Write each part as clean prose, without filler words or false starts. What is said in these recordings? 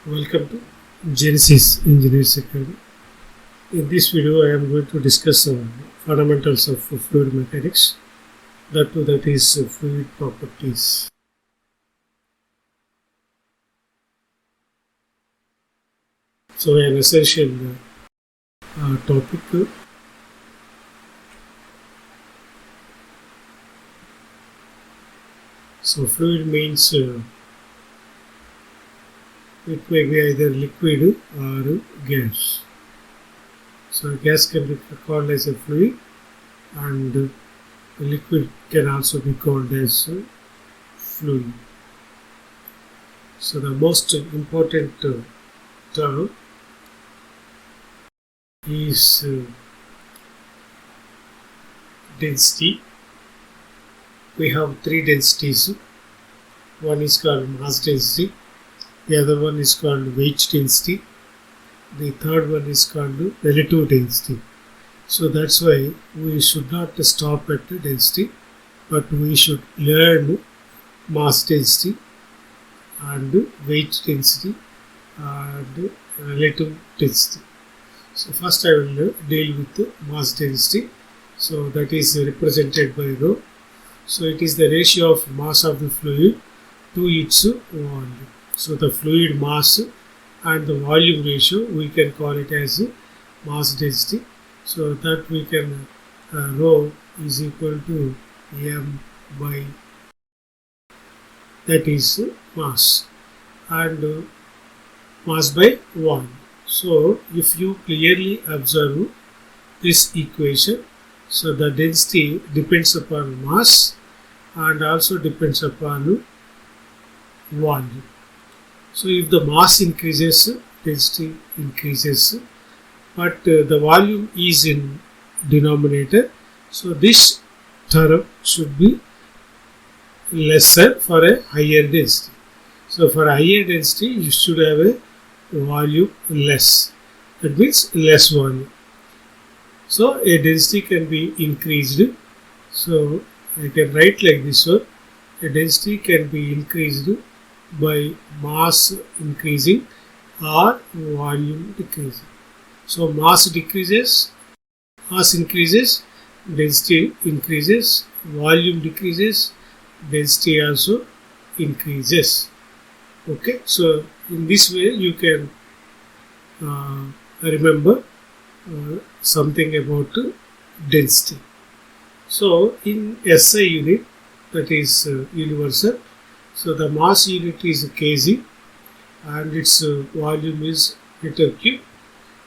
Welcome to Genesis Engineers Academy. In this video, I am going to discuss fundamentals of fluid mechanics. That is fluid properties. So, an essential topic. So, fluid means it may be either liquid or gas. So gas can be called as a fluid, and liquid can also be called as fluid. So the most important term is density. We have three densities. One is called mass density. The other one is called weight density. The third one is called relative density. So that's why we should not stop at the density, but we should learn mass density and weight density and relative density. So first I will deal with the mass density. So that is represented by rho. So it is the ratio of mass of the fluid to its volume. So the fluid mass and the volume ratio, we can call it as mass density. So that we can rho is equal to m by, that is mass, and mass by volume. So if you clearly observe this equation, so the density depends upon mass and also depends upon volume. So if the mass increases, density increases, but the volume is in denominator, so this term should be lesser for a higher density. So for a higher density, you should have a volume less. That means less volume. So a density can be increased. So I can write like this one. A density can be increased by mass increasing or volume decreasing. So mass decreases, mass increases, density increases, volume decreases, density also increases. Okay, so in this way you can remember something about density. So in SI unit, that is universal, so the mass unit is kg and its volume is meter cube.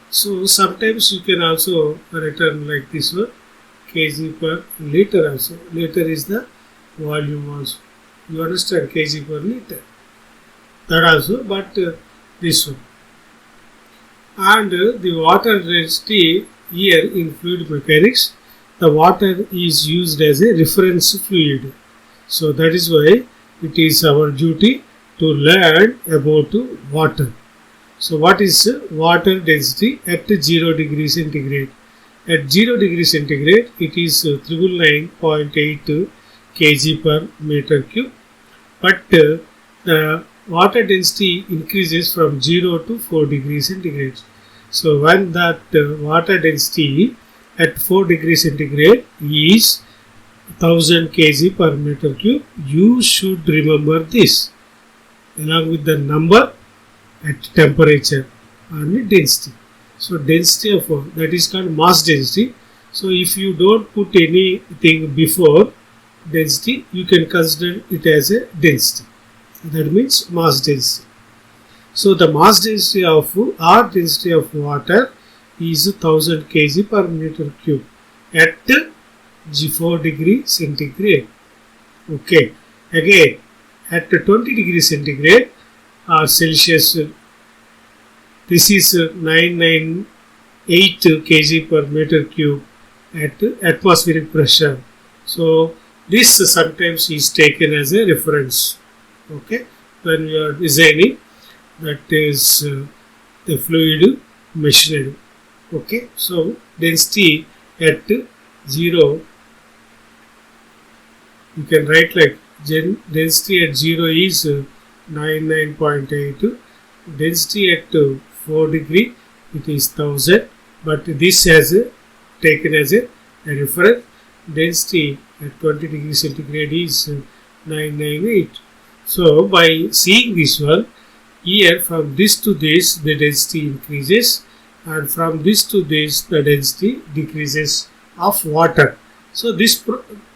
So sometimes you can also return like this one, kg per liter also. Liter is the volume also. You understand, kg per liter. That also, but this one. And the water density here in fluid mechanics, the water is used as a reference fluid. So that is why it is our duty to learn about water. So what is water density at 0 degree centigrade? At 0 degree centigrade, it is 999.8 kg per meter cube. But the water density increases from 0 to 4 degrees centigrade. So when that water density at 4 degrees centigrade is 1000 kg per meter cube, you should remember this along with the number at temperature and density. So density of that is called mass density. So if you don't put anything before density, you can consider it as a density. That means mass density. So the mass density of or density of water is 1000 kg per meter cube at 4 degree centigrade. Okay. Again, at 20 degree centigrade or Celsius, this is 998 kg per meter cube at atmospheric pressure. So this sometimes is taken as a reference. Okay, when we are designing, that is the fluid machinery. Okay, so density at 0, you can write like density at 0 is 99.8 density at 4 degree it is 1000, but this has taken as a reference. Density at 20 degrees centigrade is 998. So by seeing this one, here from this to this the density increases, and from this to this the density decreases of water. So this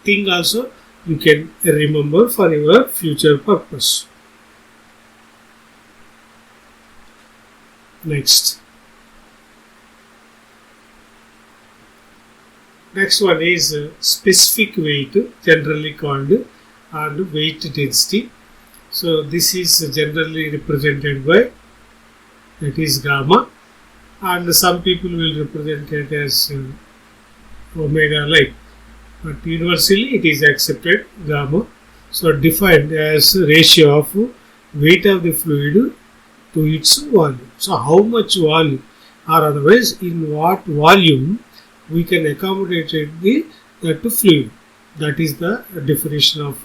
thing also you can remember for your future purpose. Next one is specific weight, generally called and weight density. So this is generally represented by, that is gamma, and some people will represent it as omega like, but universally it is accepted gamma. So defined as ratio of weight of the fluid to its volume. So how much volume, or otherwise in what volume we can accommodate that fluid. That is the definition of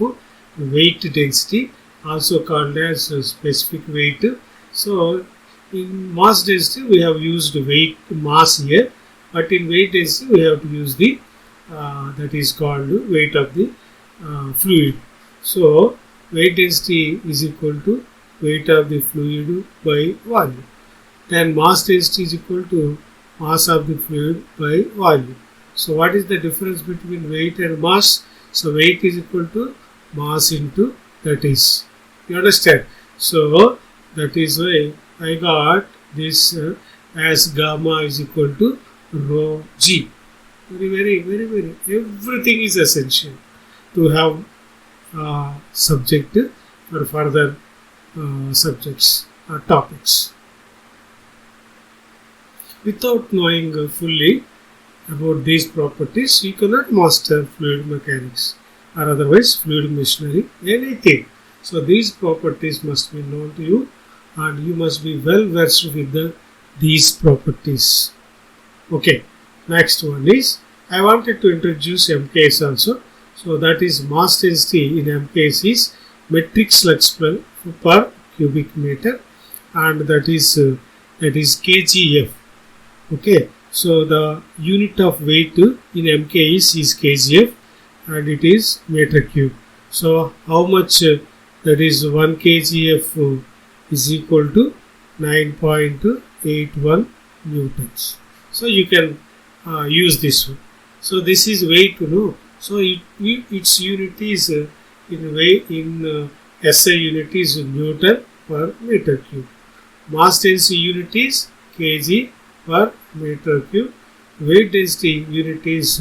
weight density, also called as specific weight. So in mass density we have used weight mass here, but in weight density we have to use the that is called weight of the fluid. So weight density is equal to weight of the fluid by volume. Then mass density is equal to mass of the fluid by volume. So what is the difference between weight and mass? So weight is equal to mass into that is. You understand? So that is why I got this as gamma is equal to rho g. Very, everything is essential to have subject for further subjects or topics. Without knowing fully about these properties, you cannot master fluid mechanics or otherwise fluid machinery, anything. So these properties must be known to you, and you must be well versed with these properties. Okay, next one is, I wanted to introduce MKS also. So that is mass density in MKS is metric sludge per cubic meter, and that is kgf. Okay, so the unit of weight in MKS is kgf, and it is meter cube. So how much that is 1 kgf is equal to 9.81 newtons. So you can use this one. So this is weight to know. So its unit is in SI unit is Newton per meter cube. Mass density unit is kg per meter cube. Weight density unit is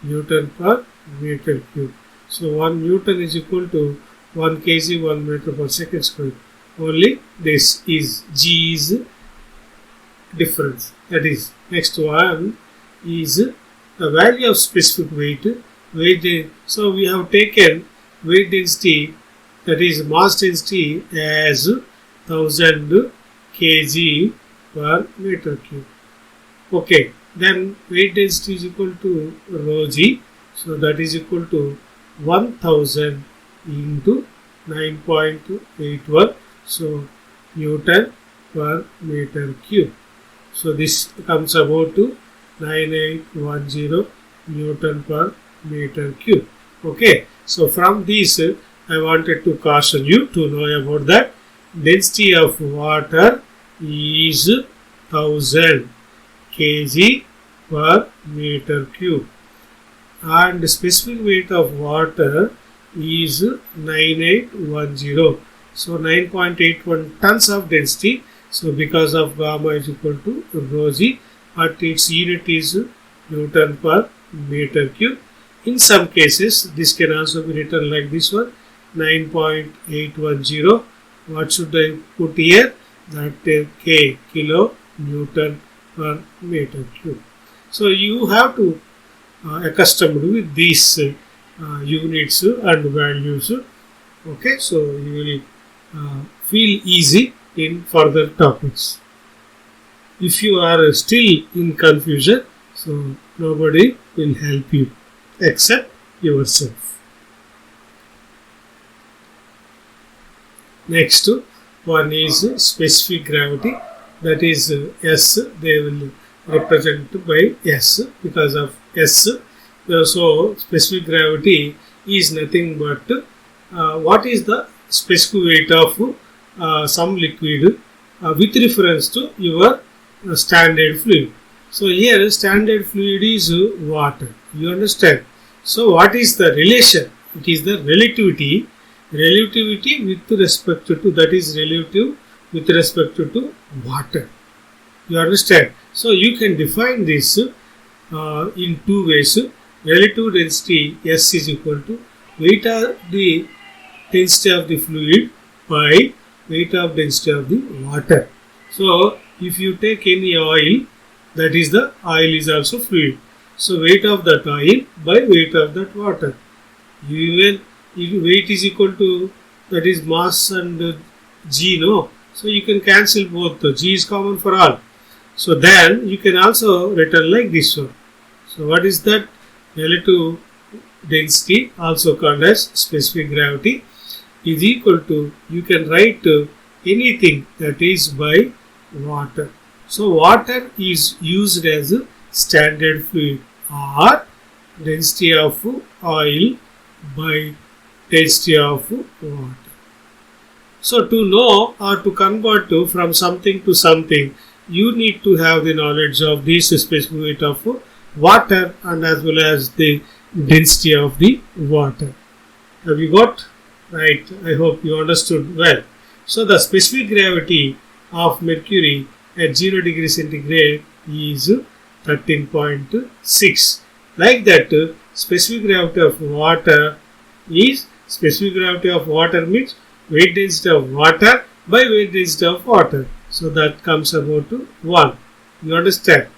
Newton per meter cube. So 1 Newton is equal to 1 kg 1 meter per second square. Only this is G is difference. That is, next one is the value of specific weight. So we have taken weight density, that is mass density, as 1000 kg per meter cube. Okay, then weight density is equal to rho g. So that is equal to 1000 into 9.81. So Newton per meter cube. So this comes about to 9810 Newton per meter cube. Okay, so from this I wanted to caution you to know about that. Density of water is 1000 kg per meter cube, and specific weight of water is 9810. So 9.81 tons of density. So because of gamma is equal to rho g, but its unit is Newton per meter cube. In some cases, this can also be written like this one, 9.810. What should I put here? That K, kilo Newton per meter cube. So you have to accustomed with these units and values. Okay, so you will feel easy in further topics. If you are still in confusion, so nobody will help you except yourself. Next, one is specific gravity, that is S, they will represent by S because of S. So specific gravity is nothing but what is the specific weight of some liquid with reference to your standard fluid. So here standard fluid is water, you understand. So what is the relation? It is the relativity with respect to, that is relative with respect to water, you understand. So you can define this in two ways. Relative density S is equal to weight of the density of the fluid by weight of density of the water. So if you take any oil, that is the oil is also fluid. So weight of that oil by weight of that water. Even if weight is equal to, that is mass and G, no? So you can cancel both. G is common for all. So then you can also written like this one. So what is that? Relative density, also called as specific gravity, is equal to, you can write anything that is by water. So water is used as a standard fluid, or density of oil by density of water. So to know or to convert from something to something, you need to have the knowledge of this specific weight of water and as well as the density of the water. Have you got? Right, I hope you understood well. So the specific gravity of mercury at 0 degree centigrade is 13.6. Like that, specific gravity of water is, specific gravity of water means weight density of water by weight density of water. So that comes about to 1. You understand?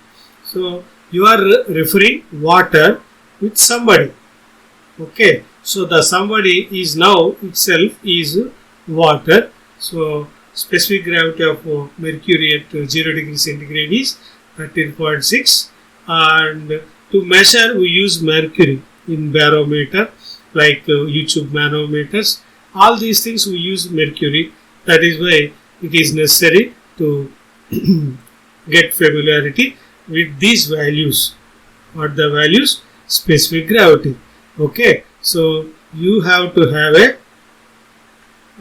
So you are referring water with somebody. Okay. So the somebody is now itself is water. So specific gravity of mercury at 0 degree centigrade is 13.6, and to measure we use mercury in barometer, like YouTube manometers. All these things we use mercury. That is why it is necessary to get familiarity with these values. What the values? Specific gravity. Okay. So you have to have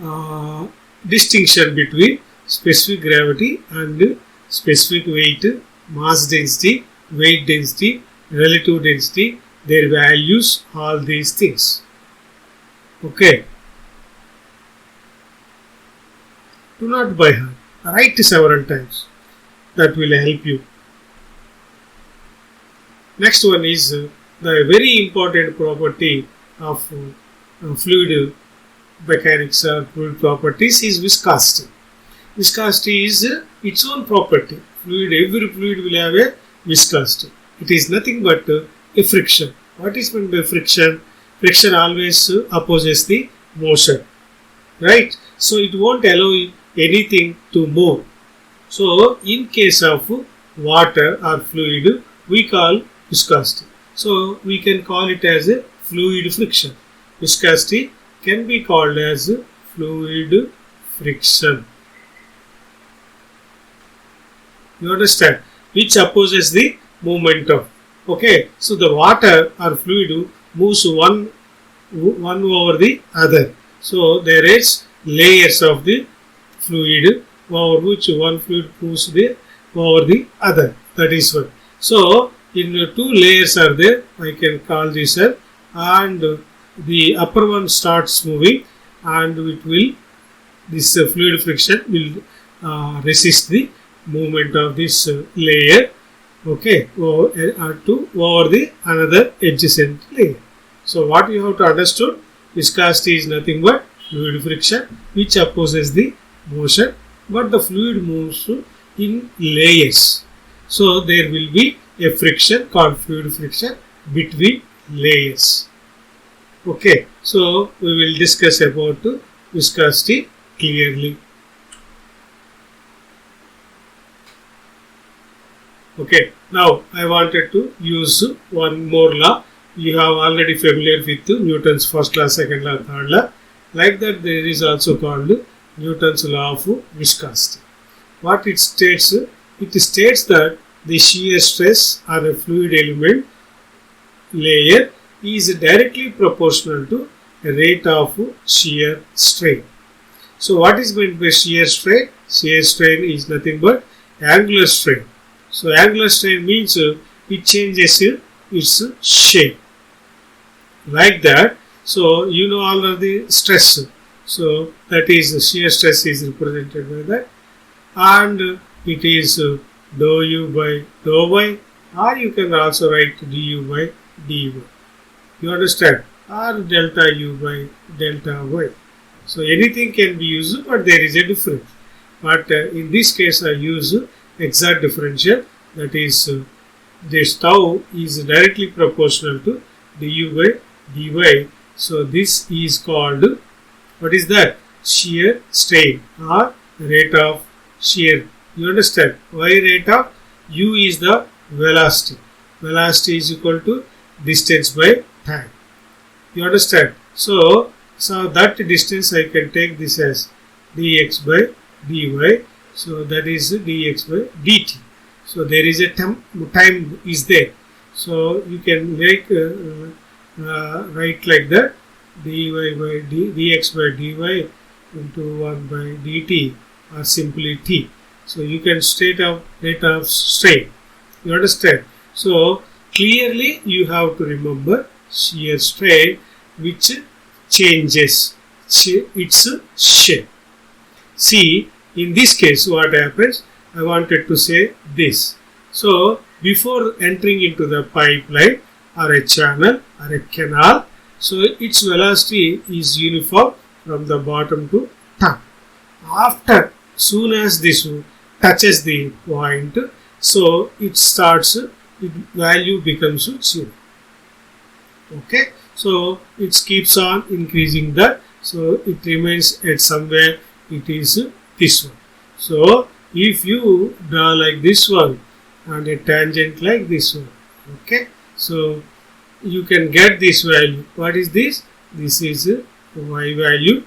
a distinction between specific gravity and specific weight, mass density, weight density, relative density, their values, all these things. Okay. Do not by heart. Write several times. That will help you. Next one is the very important property of fluid mechanics or fluid properties is viscosity. Viscosity is its own property. Every fluid will have a viscosity. It is nothing but a friction. What is meant by friction? Friction always opposes the motion, right? So it won't allow anything to move. So in case of water or fluid, we call viscosity. So we can call it as a fluid friction. Viscosity can be called as fluid friction. You understand? Which opposes the momentum. Okay. So the water or fluid moves one over the other. So there is layers of the fluid over which one fluid moves over the other. That is one. So in two layers are there. I can call this and the upper one starts moving, and it will, this fluid friction will resist the movement of this layer, okay, over the another adjacent layer. So what you have to understood, viscosity is nothing but fluid friction which opposes the motion, but the fluid moves in layers. So there will be a friction called fluid friction between layers. Okay, so we will discuss about viscosity clearly. Okay, now I wanted to use one more law. You have already familiar with Newton's first law, second law, third law. Like that, there is also called Newton's law of viscosity. What it states? It states that the shear stress on a fluid element layer is directly proportional to a rate of shear strain. So what is meant by shear strain? Shear strain is nothing but angular strain. So angular strain means it changes its shape. Like that. So you know all of the stress. So that is shear stress is represented by that. And it is dou u by dou y, or you can also write du by dy. You understand? Or delta u by delta y. So anything can be used, but there is a difference. But in this case I use exact differential, that is this tau is directly proportional to du by dy. So this is called, what is that? Shear strain or rate of shear. You understand? Why rate of? U is the velocity. Velocity is equal to distance by time. You understand? So that distance I can take this as dx by dy. So that is dx by dt. So there is a time is there. So you can make write like that, dy by dx by dy into 1 by dt, or simply t. So you can state of rate of strain. You understand? So clearly you have to remember shear strain which changes its shape. See, in this case what happens, I wanted to say this. So before entering into the pipeline or a channel or a canal, so its velocity is uniform from the bottom to top. After, soon as this touches the point, so it starts, its value becomes 0. Okay, so it keeps on increasing that, so it remains at somewhere, it is this one. So if you draw like this one and a tangent like this one, okay, so you can get this value. What is this? This is y value.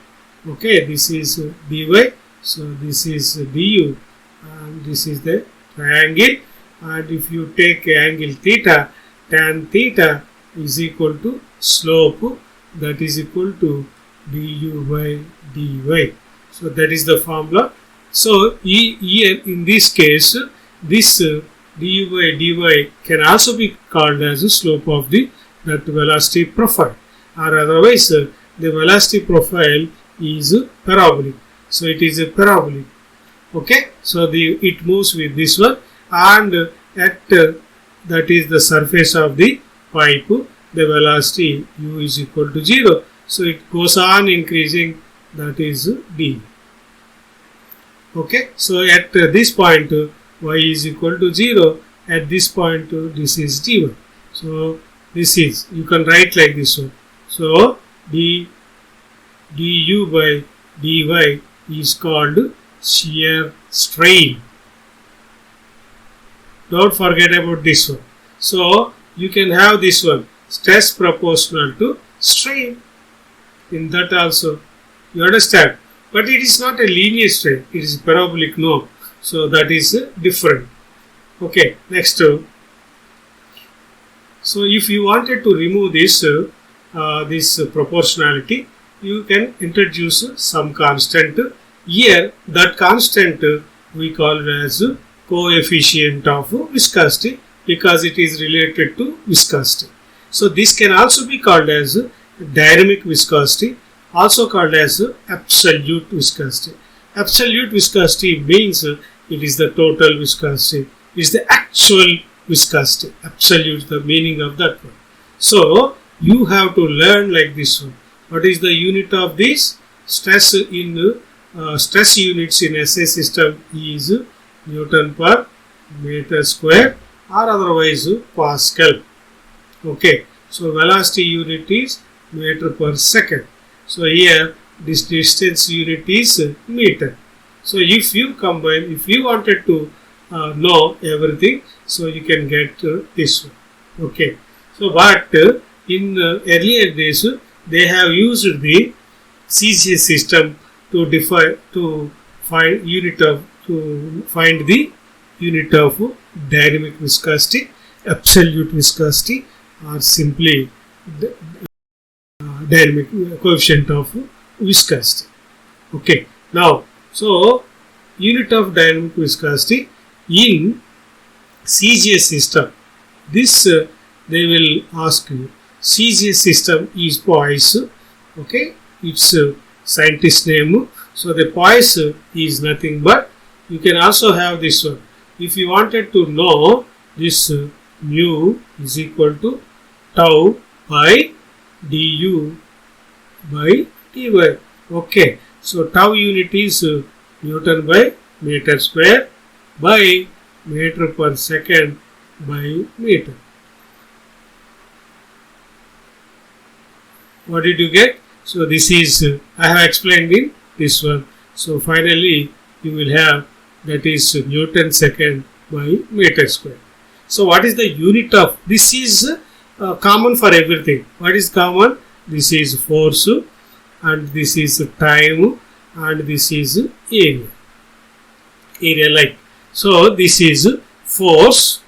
Okay, this is dy. So this is du, and this is the triangle. And if you take angle theta, tan theta is equal to slope, that is equal to du by dy. So that is the formula. So here in this case, this du by dy can also be called as the slope of that velocity profile, or otherwise the velocity profile is parabolic. So it is a parabolic. Okay, so it moves with this one, and at that is the surface of the pipe, the velocity u is equal to 0. So it goes on increasing, that is d. Okay, so at this point y is equal to 0. At this point this is dy. So this is, you can write like this one. So du by dy is called shear strain. Don't forget about this one. So you can have this one, stress proportional to strain, in that also. You understand? But it is not a linear strain, it is parabolic, no. So that is different. Okay, next. So if you wanted to remove this proportionality, you can introduce some constant. Here that constant we call as coefficient of viscosity, because it is related to viscosity. So this can also be called as dynamic viscosity, also called as absolute viscosity. Absolute viscosity means it is the total viscosity, it is the actual viscosity. Absolute, the meaning of that one. So you have to learn like this one. What is the unit of this? Stress in stress units in SI system is Newton per meter square, or otherwise Pascal. Okay, so velocity unit is meter per second. So here this distance unit is meter. So if you combine, if you wanted to know everything, so you can get this one. Okay, so but in earlier days they have used the CG system to to find the unit of dynamic viscosity, absolute viscosity, or simply the dynamic coefficient of viscosity. Okay, now so unit of dynamic viscosity in CGS system, this they will ask you. CGS system is Poise. Okay, it's scientist name. So the Poise is nothing but, you can also have this one. If you wanted to know this mu is equal to tau by du by dy. Okay, so tau unit is Newton by meter square by meter per second by meter. What did you get? So this is I have explained in this one. So finally you will have, that is Newton second by meter square. So what is the unit of, this is common for everything. What is common? This is force and this is time and this is area like. So this is force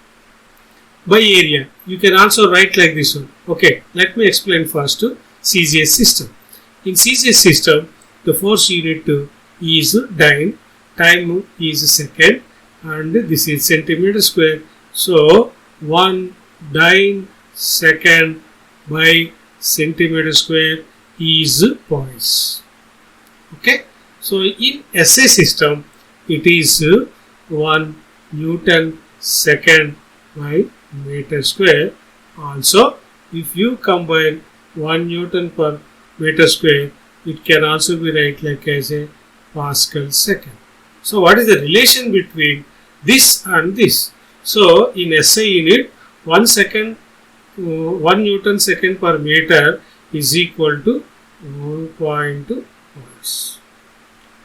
by area. You can also write like this one. Okay, let me explain first CGS system. In CGS system, the force unit is dyne, time is second, and this is centimeter square. So 1 dyne second by centimeter square is Poise. Okay, so in SI system it is 1 Newton second by meter square. Also, if you combine 1 Newton per meter square, it can also be written like as a Pascal second. So what is the relation between this and this? So in SI unit, 1 Newton second per meter is equal to 1.2 Poise.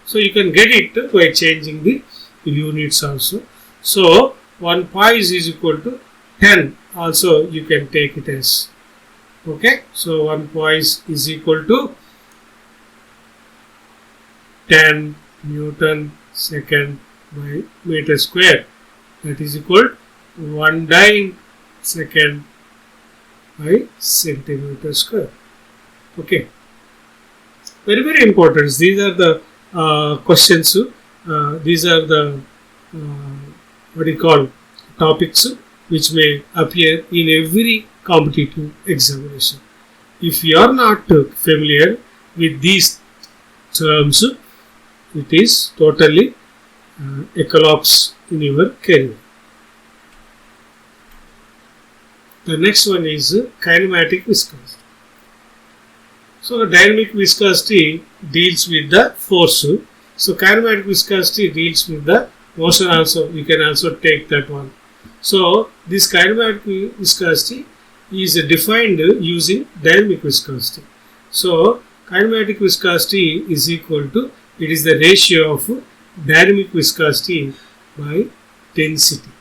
So you can get it by changing the units also. So 1 Poise is equal to 10. Also you can take it as. Okay, so 1 Poise is equal to 10 Newton second by meter square. That is equal to 1 dyne second by centimeter square. Okay, very important. These are the questions. These are the what do you call, topics which may appear in every competitive examination. If you are not familiar with these terms, it is totally a collapse in your career. The next one is kinematic viscosity. So dynamic viscosity deals with the force. So kinematic viscosity deals with the motion also. You can also take that one. So this kinematic viscosity is defined using dynamic viscosity. So kinematic viscosity is equal to, it is the ratio of dynamic viscosity by density.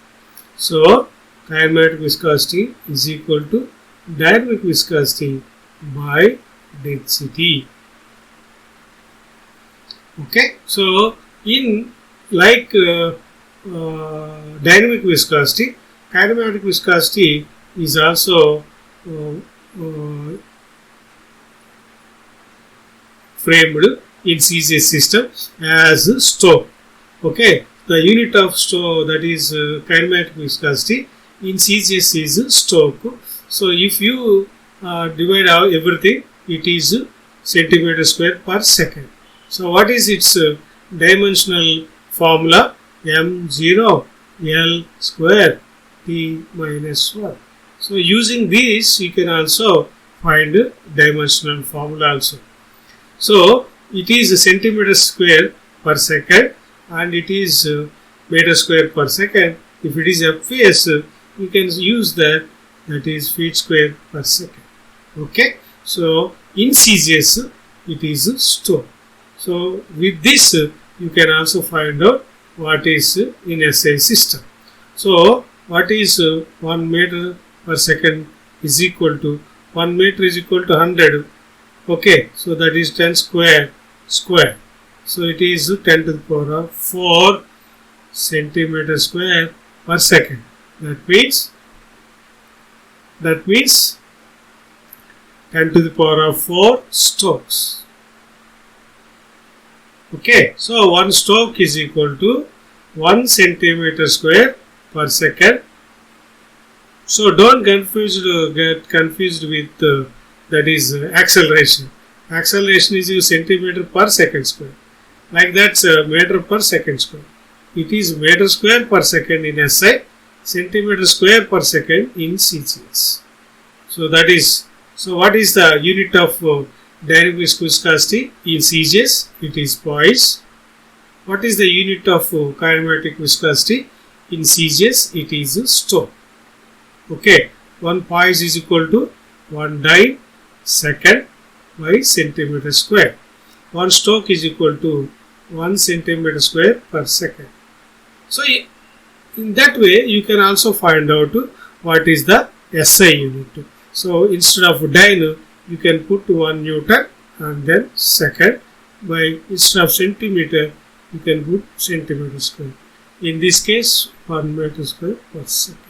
So kinematic viscosity is equal to dynamic viscosity by density. Okay, so in like dynamic viscosity, kinematic viscosity is also framed in CGS system as Stoke. Okay, the unit of Stoke, that is kinematic viscosity, in CGS is Stoke. So if you divide out everything, it is centimeter square per second. So what is its dimensional formula? m0 L square T minus 1. So using this you can also find dimensional formula also. So it is centimeter square per second and it is meter square per second. If it is FPS, you can use that, that is feet square per second. Okay, so in CGS it is Stoke. So with this you can also find out what is in SI system. So what is 1 meter per second is equal to, 1 meter is equal to 100. Okay, so that is 10 square. So it is 10 to the power of 4 centimeter square per second. That means 10 to the power of 4 strokes. Okay, so 1 stroke is equal to 1 centimeter square per second. So don't get confused with that is acceleration. Acceleration is centimeter per second square. Like that's meter per second square. It is meter square per second in SI, centimeter square per second in CGS. So that is, so what is the unit of dynamic viscosity in CGS? It is poise. What is the unit of kinematic viscosity in CGS? It is stroke. Okay, 1 poise is equal to 1 dyne second by centimeter square. 1 stroke is equal to 1 centimeter square per second. So in that way you can also find out what is the SI unit. So instead of dyne you can put 1 Newton and then second, by instead of centimeter you can put centimeter square. In this case 1 meter square per second.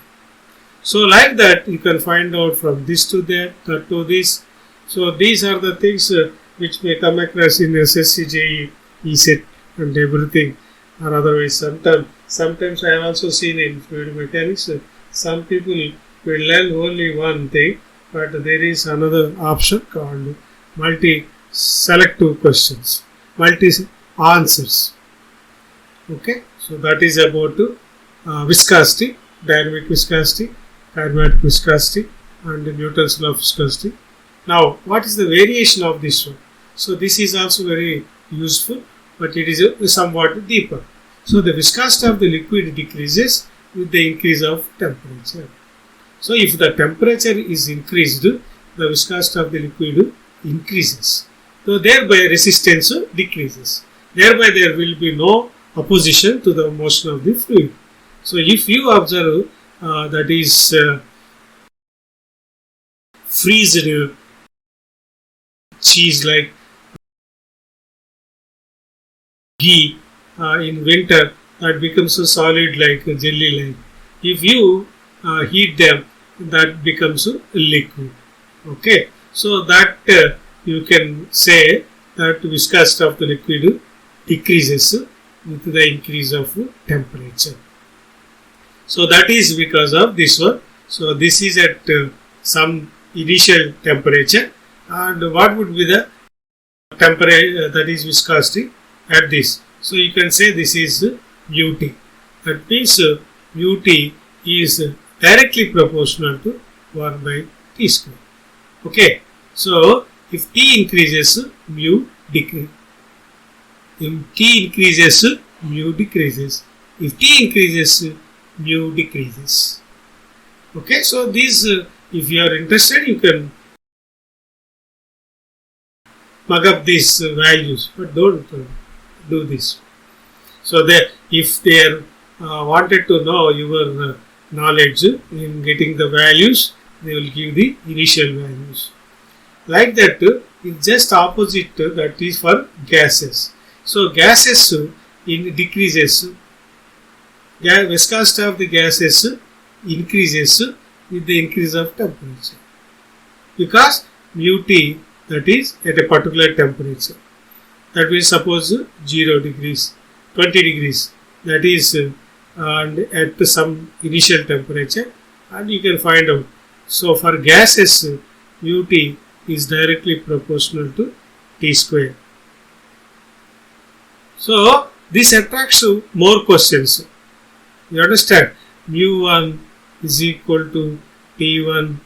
So like that you can find out from this to that to this. So these are the things which may come across in SSC, JEE, ESET and everything, or otherwise sometimes I have also seen in fluid mechanics some people will learn only one thing, but there is another option called multi-selective questions, multi-answers. Okay, so that is about viscosity, dynamic viscosity, kinematic viscosity and Newton's law of viscosity. Now what is the variation of this one? So this is also very useful, but it is somewhat deeper. So the viscosity of the liquid decreases with the increase of temperature. So if the temperature is increased, the viscosity of the liquid increases. So thereby resistance decreases. Thereby there will be no opposition to the motion of the fluid. So if you observe that is freezed cheese like ghee in winter, that becomes a solid like a jelly like. If you heat them, that becomes a liquid. Okay, so that you can say that viscosity of the liquid decreases with the increase of temperature. So that is because of this one. So this is at some initial temperature, and what would be the temperature, that is viscosity at this. So you can say this is ut. That means ut is directly proportional to 1 by t square. Okay, so if t increases, mu decreases. If t increases, mu decreases. If t increases, mu decreases. Okay, so these if you are interested you can mug up these values, but don't do this. So that if they are wanted to know your knowledge in getting the values, they will give the initial values. Like that, it's just opposite, that is for gases. So gases decreases. Viscosity of the gases increases with the increase of temperature, because mu t, that is at a particular temperature. That means suppose 0 degrees, 20 degrees, that is and at some initial temperature, and you can find out. So for gases, mu t is directly proportional to t square. So this attracts more questions. You understand? Mu1 is equal to T1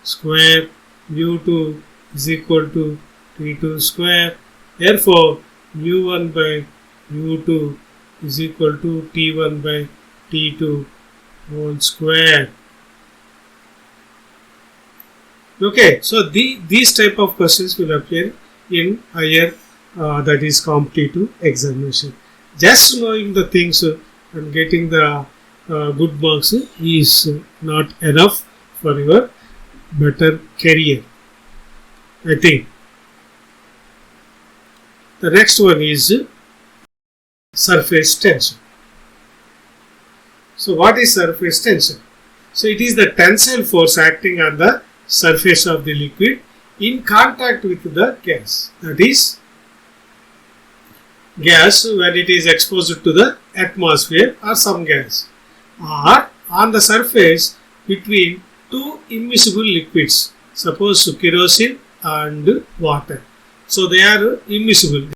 square, mu2 is equal to T2 square. Therefore, mu1 by mu2 is equal to T1 by T2 whole square. Okay, so these type of questions will appear in higher that is competitive examination. Just knowing the things and getting the good marks is not enough for your better career, I think. The next one is surface tension. So what is surface tension? So it is the tensile force acting on the surface of the liquid in contact with the gas. That is, gas when it is exposed to the atmosphere or some gas, or on the surface between two immiscible liquids, suppose kerosene and water. So they are immiscible,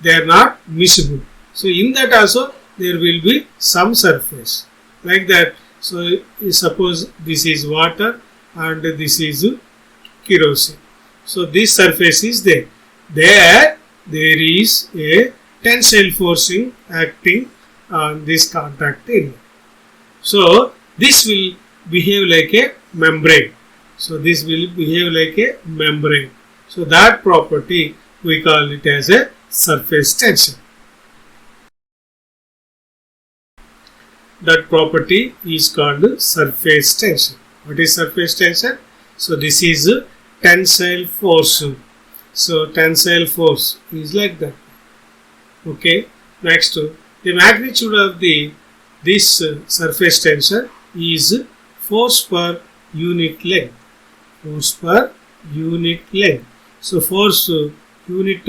they are not miscible. So in that also there will be some surface like that. So suppose this is water and this is kerosene. So this surface is there. There is a tensile forcing acting on this contact area. So this will behave like a membrane. So this will behave like a membrane. So that property we call it as a surface tension. That property is called surface tension. What is surface tension? So this is tensile force. So tensile force is like that. Okay. Next, the magnitude of this surface tension is force per unit length. Force per unit length. So force unit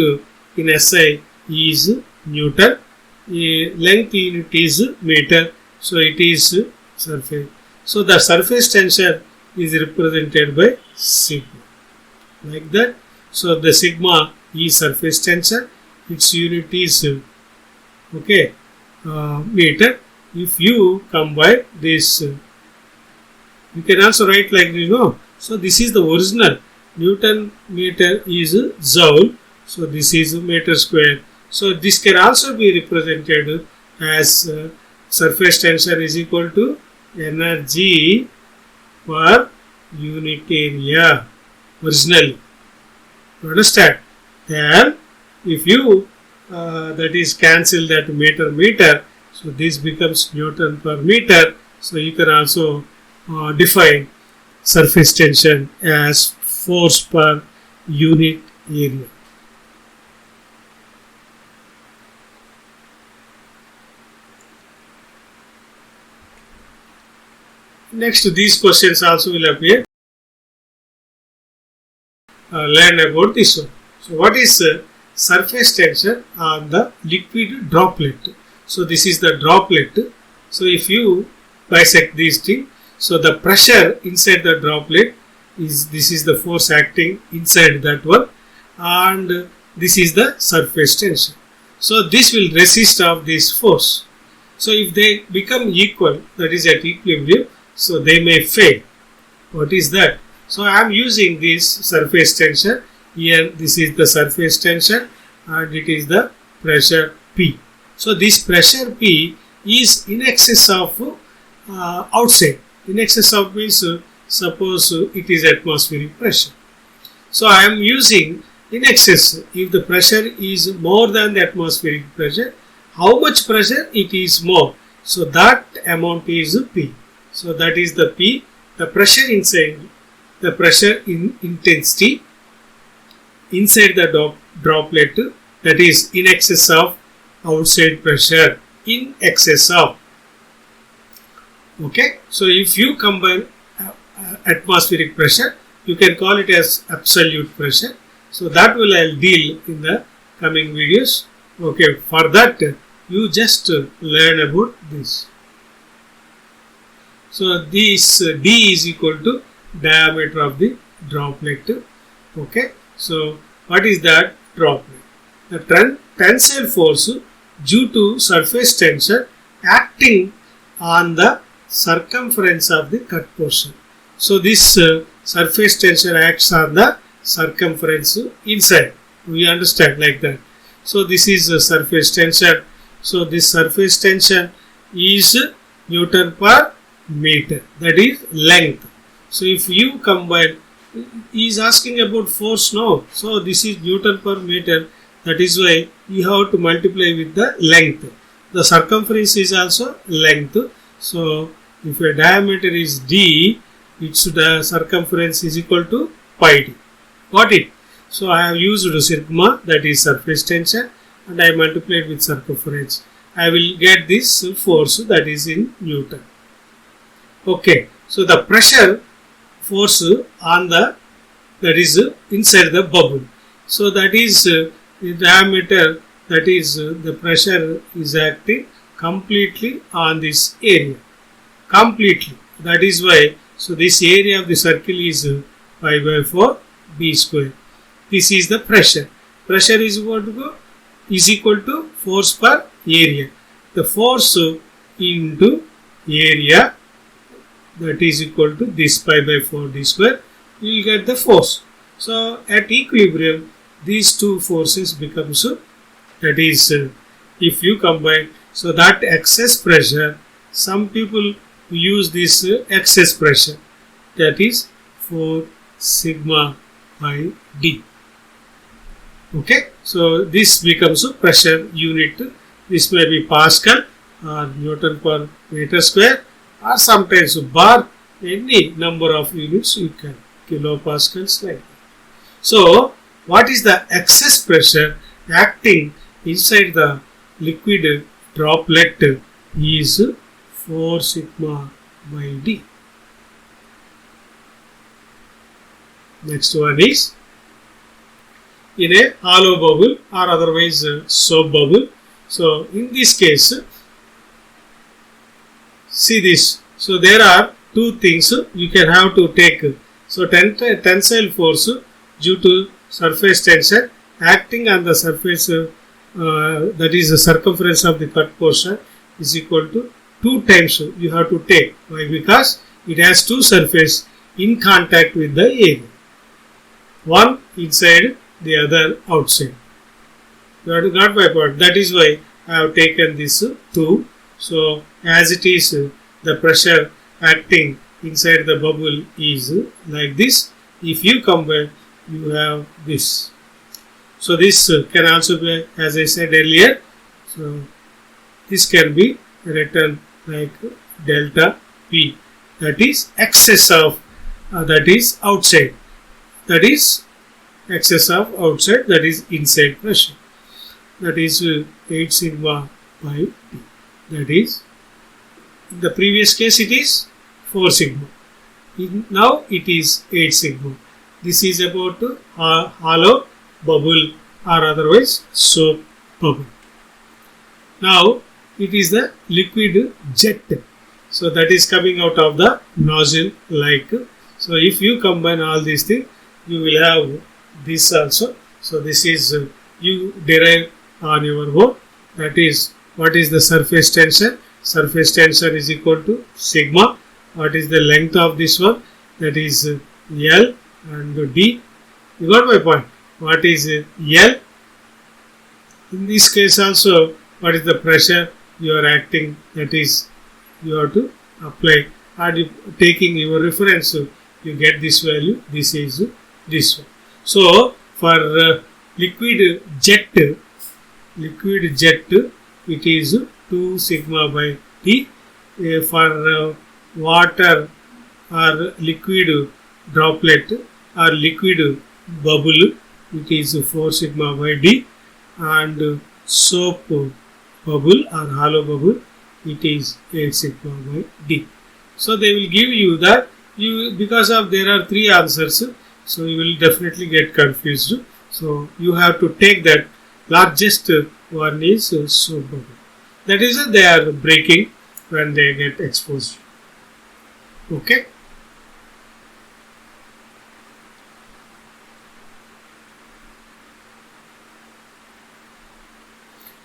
in SI is Newton. Length unit is meter. So it is surface. So the surface tension is represented by sigma. Like that. So the sigma is surface tension. Its unit is meter. If you combine this, you can also write like this. So this is the original. Newton meter is joule. So this is meter square. So this can also be represented as surface tension is equal to energy per unit area originally. You understand? Then if you that is cancel that meter, so this becomes Newton per meter. So you can also define surface tension as force per unit area. Next, these questions also will appear. Learn about this one. So what is surface tension on the liquid droplet? So this is the droplet. So if you bisect these things, so the pressure inside the droplet is, this is the force acting inside that one, and this is the surface tension. So this will resist of this force. So if they become equal, that is at equilibrium, so they may fail. What is that? So I am using this surface tension. Here this is the surface tension and it is the pressure P. So this pressure P is in excess of outside. In excess of means suppose it is atmospheric pressure. So I am using in excess. If the pressure is more than the atmospheric pressure, how much pressure it is more? So that amount is P. So that is the P, the pressure inside, the pressure in intensity inside the droplet, that is in excess of outside pressure, in excess of. Okay, so if you combine atmospheric pressure, you can call it as absolute pressure. So that will I'll deal in the coming videos. Okay, for that you just learn about this. So this D is equal to diameter of the droplet. Okay, so what is that droplet? The tensile force due to surface tension acting on the circumference of the cut portion. So this surface tension acts on the circumference inside. We understand like that. So this is surface tension. So this surface tension is Newton per meter, that is length. So if you combine, he is asking about force now. So this is Newton per meter, that is why you have to multiply with the length. The circumference is also length. So if a diameter is D, its circumference is equal to pi d. Got it? So I have used sigma, that is surface tension, and I multiply it with circumference, I will get this force that is in Newton. Okay, so the pressure force on the, that is inside the bubble. So that is the diameter, that is the pressure is acting completely on this area. Completely. That is why, so this area of the circle is pi by 4 b square. This is the pressure. Pressure is equal to force per area. The force into area, that is equal to this pi by 4 d square. You will get the force. So at equilibrium, these two forces becomes, that is if you combine, so that excess pressure, some people use this excess pressure, that is 4 sigma by d. Okay, so this becomes a pressure unit. This may be Pascal or Newton per meter square, or sometimes bar, any number of units you can, kilopascals like that. So what is the excess pressure acting inside the liquid droplet is 4 sigma by d. Next one is in a hollow bubble or otherwise soap bubble. So in this case, see this. So there are two things you can have to take. So tensile force due to surface tension acting on the surface, that is the circumference of the cut portion, is equal to 2 times you have to take. Why? Because it has two surfaces in contact with the area. One inside, the other outside. You have got my point. That is why I have taken this 2. So as it is, the pressure acting inside the bubble is like this. If you combine, you have this. So this can also be, as I said earlier, so this can be written like delta P, that is excess of, that is outside, that is excess of outside, that is inside pressure, that is 8 sigma by T. That is, in the previous case it is 4 sigma, now it is 8 sigma. This is about hollow bubble or otherwise soap bubble. Now it is the liquid jet. So that is coming out of the nozzle like. So if you combine all these things, you will have this also. So this is you derive on your own. That is, what is the surface tension? Surface tension is equal to sigma. What is the length of this one? That is L and D. You got my point. What is L? In this case also, what is the pressure you are acting? That is, you have to apply. And taking your reference, you get this value. This is this one. So for liquid jet, it is 2 sigma by T. For water or liquid droplet or liquid bubble, it is 4 sigma by D, and soap bubble or hollow bubble, it is 8 sigma by D. So they will give you that, you, because of there are 3 answers, so you will definitely get confused. So you have to take that largest one is soap bubble. That is they are breaking when they get exposed. Okay.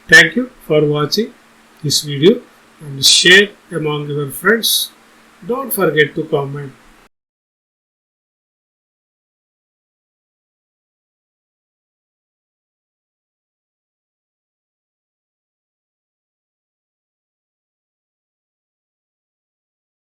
Thank you for watching this video and share among your friends. Don't forget to comment